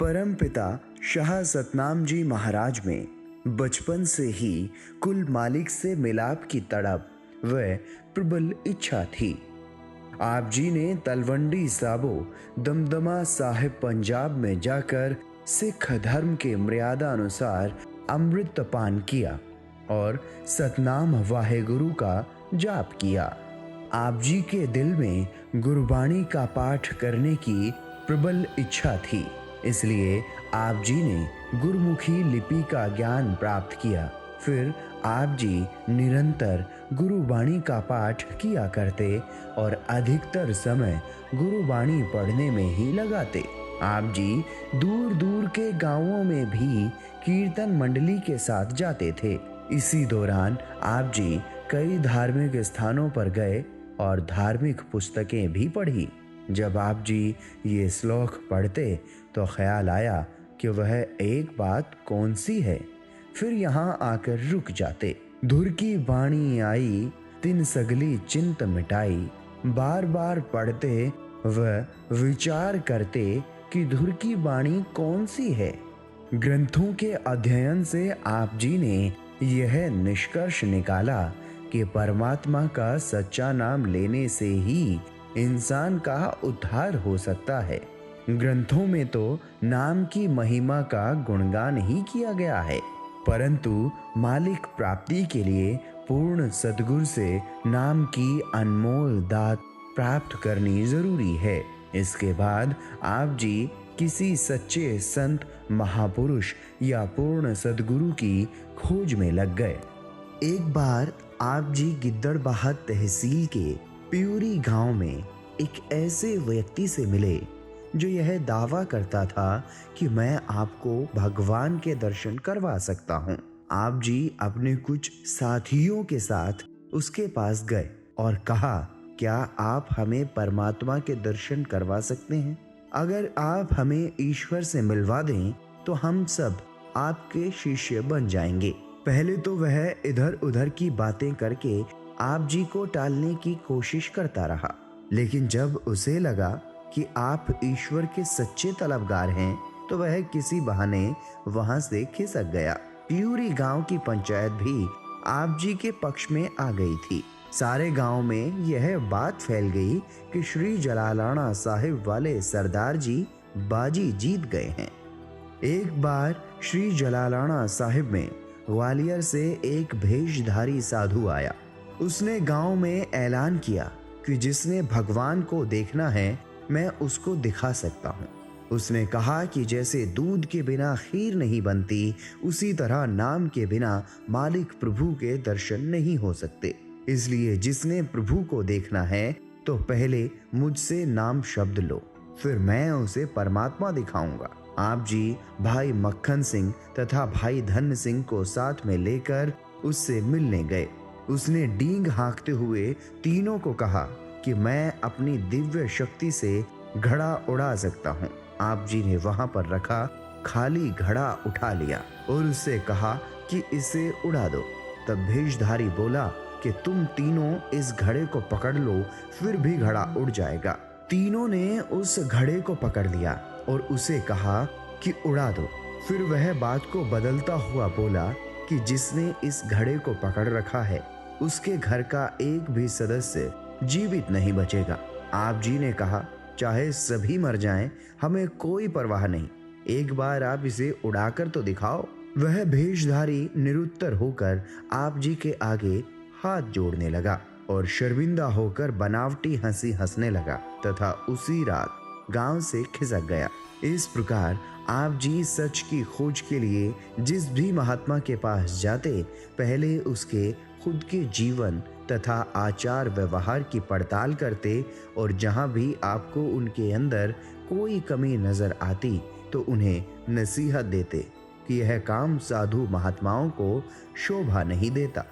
परमपिता शाह सतनाम जी महाराज में बचपन से ही कुल मालिक से मिलाप की तड़प व प्रबल इच्छा थी। आप जी ने तलवंडी साबो दमदमा साहिब पंजाब में जाकर सिख धर्म के मर्यादा अनुसार अमृत पान किया और सतनाम वाहेगुरु का जाप किया। आप जी के दिल में गुरबाणी का पाठ करने की प्रबल इच्छा थी, इसलिए आप जी ने गुरुमुखी लिपि का ज्ञान प्राप्त किया। फिर आप जी निरंतर गुरुबाणी का पाठ किया करते और अधिकतर समय गुरुबाणी पढ़ने में ही लगाते। आप जी दूर दूर के गांवों में भी कीर्तन मंडली के साथ जाते थे। इसी दौरान आप जी कई धार्मिक स्थानों पर गए और धार्मिक पुस्तकें भी पढ़ी। जब आप जी ये श्लोक पढ़ते तो ख्याल आया कि वह एक बात कौन सी है, फिर यहाँ आकर रुक जाते। धुर की वाणी आई तिन सगली चिंत मिटाई, बार बार पढ़ते व विचार करते कि धुर की वाणी कौन सी है। ग्रंथों के अध्ययन से आप जी ने यह निष्कर्ष निकाला कि परमात्मा का सच्चा नाम लेने से ही इंसान का उद्धार हो सकता है। ग्रंथों में तो नाम की महिमा का गुणगान ही किया गया है, परंतु मालिक प्राप्ति के लिए पूर्ण सद्गुरु से नाम की अनमोल दात प्राप्त करनी जरूरी है। इसके बाद आप जी किसी सच्चे संत महापुरुष या पूर्ण सद्गुरु की खोज में लग गए। एक बार आप जी गिद्दड़बाहा तहसील के प्यूरी गांव में एक ऐसे व्यक्ति से मिले जो यह दावा करता था कि मैं आपको भगवान के दर्शन करवा सकता हूँ। आप जी अपने कुछ साथियों के साथ उसके पास गए और कहा, क्या आप हमें परमात्मा के दर्शन करवा सकते हैं? अगर आप हमें ईश्वर से मिलवा दें तो हम सब आपके शिष्य बन जाएंगे। पहले तो वह इधर उधर की बातें करके आप जी को टालने की कोशिश करता रहा, लेकिन जब उसे लगा कि आप ईश्वर के सच्चे तलबगार हैं तो वह किसी बहाने वहां से खिसक गया। प्यूरी गांव की पंचायत भी आप जी के पक्ष में आ गई थी। सारे गांव में यह बात फैल गई कि श्री जलालाना साहिब वाले सरदार जी बाजी जीत गए हैं। एक बार श्री जलालाना साहिब में ग्वालियर से एक भेषधारी साधु आया। उसने गांव में ऐलान किया कि जिसने भगवान को देखना है मैं उसको दिखा सकता हूँ। उसने कहा कि जैसे दूध के बिना खीर नहीं बनती, उसी तरह नाम के बिना मालिक प्रभु के दर्शन नहीं हो सकते। इसलिए जिसने प्रभु को देखना है तो पहले मुझसे नाम शब्द लो, फिर मैं उसे परमात्मा दिखाऊंगा। आप जी भाई मक्खन सिंह तथा भाई धन सिंह को साथ में लेकर उससे मिलने गए। उसने डींग हाँकते हुए तीनों को कहा कि मैं अपनी दिव्य शक्ति से घड़ा उड़ा सकता हूँ। आप जी ने वहां पर रखा खाली घड़ा उठा लिया और उससे कहा कि इसे उड़ा दो। तब भेषधारी बोला कि तुम तीनों इस घड़े को पकड़ लो, फिर भी घड़ा उड़ जाएगा। तीनों ने उस घड़े को पकड़ लिया और उसे कहा कि उड़ा दो। फिर वह बात को बदलता हुआ बोला कि जिसने इस घड़े को पकड़ रखा है उसके घर का एक भी सदस्य जीवित नहीं बचेगा। आप जी ने कहा, चाहे सभी मर जाएं, हमें कोई परवाह नहीं, एक बार आप इसे उड़ाकर तो दिखाओ। वह भेषधारी निरुत्तर होकर आप जी के आगे हाथ जोड़ने लगा और शर्मिंदा होकर बनावटी हंसी हंसने लगा तथा उसी रात गांव से खिसक गया। इस प्रकार आप जी सच की खोज के लिए जिस भी महात्मा के पास जाते, पहले उसके खुद के जीवन तथा आचार व्यवहार की पड़ताल करते और जहां भी आपको उनके अंदर कोई कमी नजर आती तो उन्हें नसीहत देते कि यह काम साधु महात्माओं को शोभा नहीं देता।